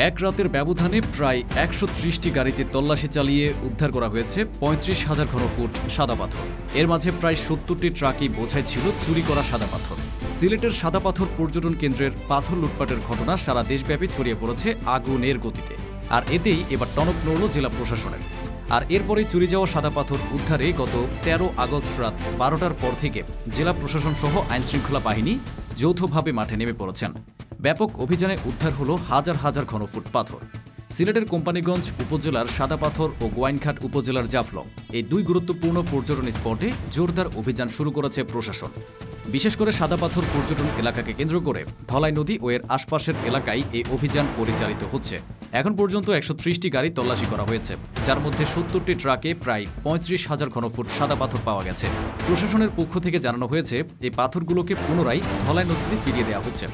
এক রাতের ব্যবধানে প্রায় ১৩০টি গাড়িতে তল্লাশি চালিয়ে উদ্ধার করা হয়েছে ৩৫,০০০ ঘনফুট সাদা পাথর। এর মাঝে প্রায় ৭০টি ট্রাকই বোঝাই ছিল চুরি করা সাদা পাথর। সিলেটের সাদা পাথর পর্যটন কেন্দ্রের পাথর লুটপাটের ঘটনা সারা দেশব্যাপী ছড়িয়ে পড়েছে আগুনের গতিতে। আর এতেই এবার টনক নড়ল জেলা প্রশাসনের। আর এরপরেই চুরি যাওয়া সাদা পাথর উদ্ধারে গত ১৩ আগস্ট রাত ১২টার পর থেকে জেলা প্রশাসন সহ আইনশৃঙ্খলা বাহিনী যৌথভাবে মাঠে নেমে পড়েছেন। ব্যাপক অভিযানে উদ্ধার হলো হাজার হাজার ঘনফুট পাথর। সিলেটের কোম্পানিগঞ্জ উপজেলার সাদা পাথর ও গোয়াইনঘাট উপজেলার জাফলং এই দুই গুরুত্বপূর্ণ পর্যটন স্পটে জোরদার অভিযান শুরু করেছে প্রশাসন। বিশেষ করে সাদা পাথর পর্যটন এলাকাকে কেন্দ্র করে ধলাই নদী ও এর আশপাশের এলাকায় এই অভিযান পরিচালিত হচ্ছে। এখন পর্যন্ত ১৩০টি গাড়ি তল্লাশি করা হয়েছে, যার মধ্যে ৭০টি ট্রাকে প্রায় ৩৫,০০০ ঘনফুট সাদা পাথর পাওয়া গেছে। প্রশাসনের পক্ষ থেকে জানানো হয়েছে, এই পাথরগুলোকে পুনরায় ধলাই নদীতে ফিরিয়ে দেওয়া হচ্ছে,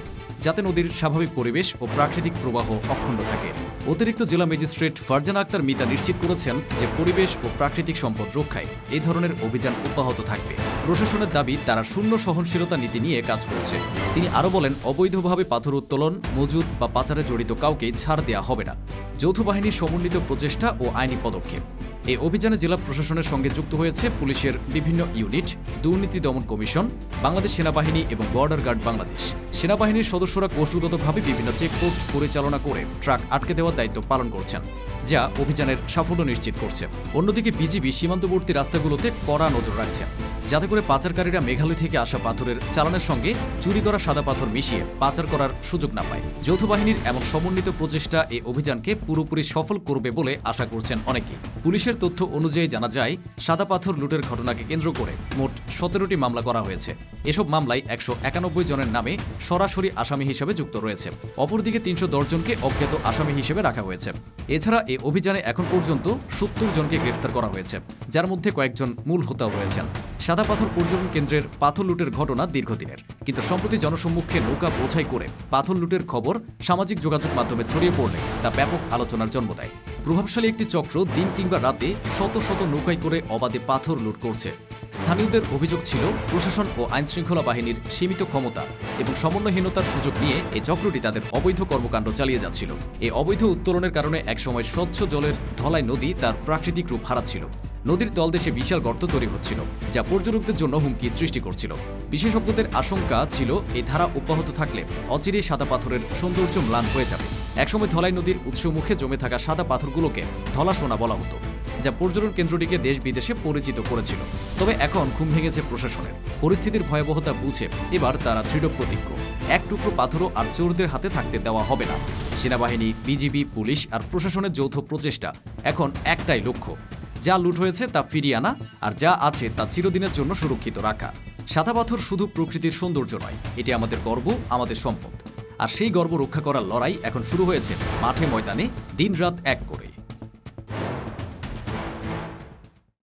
যাতে নদীর স্বাভাবিক পরিবেশ ও প্রাকৃতিক প্রবাহ অক্ষুণ্ণ থাকে। অতিরিক্ত জেলা ম্যাজিস্ট্রেট ফারজানা আক্তার মিতা নিশ্চিত করেছেন যে পরিবেশ ও প্রাকৃতিক সম্পদ রক্ষায় এই ধরনের অভিযান অব্যাহত থাকবে। প্রশাসনের দাবি, তারা শূন্য সহনশীলতা নীতি নিয়ে কাজ করছে। তিনি আরও বলেন, অবৈধভাবে পাথর উত্তোলন, মজুত বা পাচারে জড়িত কাউকেই ছাড় দেওয়া হবে না। যৌথ বাহিনীর সমন্বিত প্রচেষ্টা ও আইনি পদক্ষেপ। এই অভিযানে জেলা প্রশাসনের সঙ্গে যুক্ত হয়েছে পুলিশের বিভিন্ন ইউনিট, দুর্নীতি দমন কমিশন, বাংলাদেশ সেনাবাহিনী এবং বর্ডার গার্ড বাংলাদেশ। সেনাবাহিনীর সদস্যরা কৌশলগতভাবে বিভিন্ন চেকপোস্ট পরিচালনা করে ট্রাক আটকে দেওয়ার দায়িত্ব পালন করছেন, যা অভিযানের সাফল্য নিশ্চিত করছে। অন্যদিকে বিজিবি সীমান্তবর্তী রাস্তাগুলোতে কড়া নজর রাখছে, যাতে করে পাচারকারীরা মেঘালয় থেকে আসা পাথরের চালানের সঙ্গে চুরি করা সাদা পাথর মিশিয়ে পাচার করার সুযোগ না পায়। যৌথ বাহিনীর এমন সমন্বিত প্রচেষ্টা এই অভিযানকে পুরোপুরি সফল করবে বলে আশা করছেন অনেকেই। পুলিশের তথ্য অনুযায়ী জানা যায়, সাদা পাথর লুটের ঘটনাকে কেন্দ্র করে মোট ১৭টি মামলা করা হয়েছে। এসব মামলায় ১৯১ জনের নামে সরাসরি আসামি হিসেবে যুক্ত রয়েছে। অপরদিকে ৩১০ জনকে অজ্ঞাত আসামি হিসেবে রাখা হয়েছে। এছাড়া এই অভিযানে এখন পর্যন্ত ৭০ জনকে গ্রেফতার করা হয়েছে, যার মধ্যে কয়েকজন মূল হোতাও রয়েছেন। সাদা পাথর পর্যটন কেন্দ্রের পাথর লুটের ঘটনা দীর্ঘদিনের, কিন্তু সম্প্রতি জনসম্মুখে নৌকা বোঝাই করে পাথর লুটের খবর সামাজিক যোগাযোগ মাধ্যমে ছড়িয়ে পড়লে তা ব্যাপক আলোচনার জন্ম দেয়। প্রভাবশালী একটি চক্র দিন কিংবা রাতে শত শত নৌকায় করে অবাধে পাথর লুট করছে। স্থানীয়দের অভিযোগ ছিল, প্রশাসন ও আইনশৃঙ্খলা বাহিনীর সীমিত ক্ষমতা এবং সমন্বয়হীনতার সুযোগ নিয়ে এই চক্রটি তাদের অবৈধ কর্মকাণ্ড চালিয়ে যাচ্ছিল। এই অবৈধ উত্তোলনের কারণে একসময় স্বচ্ছ জলের ধলাই নদী তার প্রাকৃতিক রূপ হারাচ্ছিল। নদীর তলদেশে বিশাল গর্ত তৈরি হচ্ছিল, যা পর্যটকদের জন্য হুমকি সৃষ্টি করছিল। বিশেষজ্ঞদের আশঙ্কা ছিল, এই ধারা অব্যাহত থাকলে অচিরেই সাদা পাথরের সৌন্দর্য ম্লান হয়ে যাবে। একসময় ধলাই নদীর উৎসমুখে জমে থাকা সাদা পাথরগুলোকে ধলা সোনা বলা হতো, যা পর্যটন কেন্দ্রটিকে দেশ বিদেশে পরিচিত করেছিল। তবে এখন ঘুম ভেঙেছে প্রশাসনের। পরিস্থিতির ভয়াবহতা বুঝে এবার তারা দৃঢ় প্রতিজ্ঞ, এক টুকরো পাথরও আর চোরদের হাতে থাকতে দেওয়া হবে না। সেনাবাহিনী, বিজিবি, পুলিশ আর প্রশাসনের যৌথ প্রচেষ্টা এখন একটাই লক্ষ্য, যা লুট হয়েছে তা ফিরিয়ে আনা, আর যা আছে তা চিরদিনের জন্য সুরক্ষিত রাখা। সাদা পাথর শুধু প্রকৃতির সৌন্দর্য নয়, এটি আমাদের গর্ব, আমাদের সম্পদ। আর সেই গর্ব রক্ষা করার লড়াই এখন শুরু হয়েছে মাঠে ময়দানে, দিনরাত এক করে।